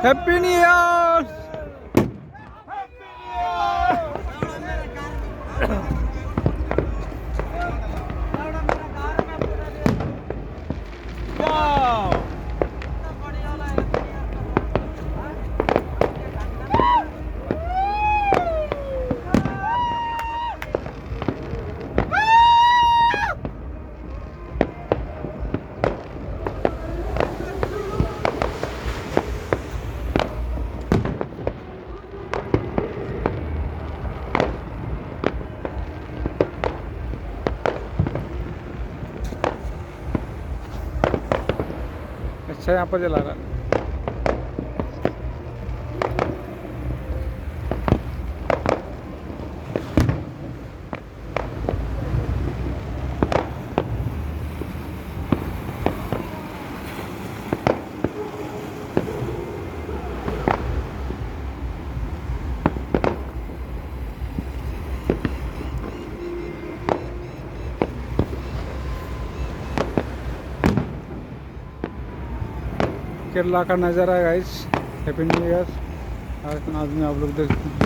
Happy new year. अच्छा यहाँ पर जला रहा है। केरला का नज़ारा है गाइस। Happy new year. आज में आप लोग देख